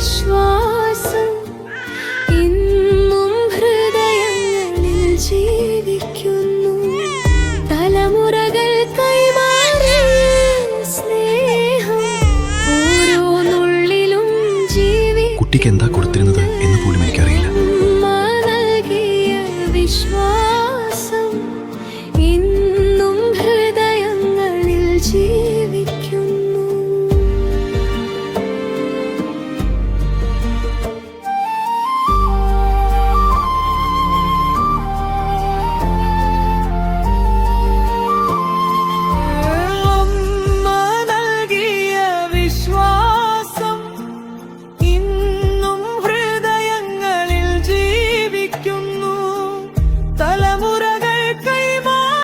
വിശ്വാസം ഇന്നും ഹൃദയങ്ങളിൽ ജീവിക്കുന്നു. തലമുറകൾ കൈമാറിയ സ്നേഹം ഓരോ നുള്ളിലും കുട്ടിക്ക് എന്താ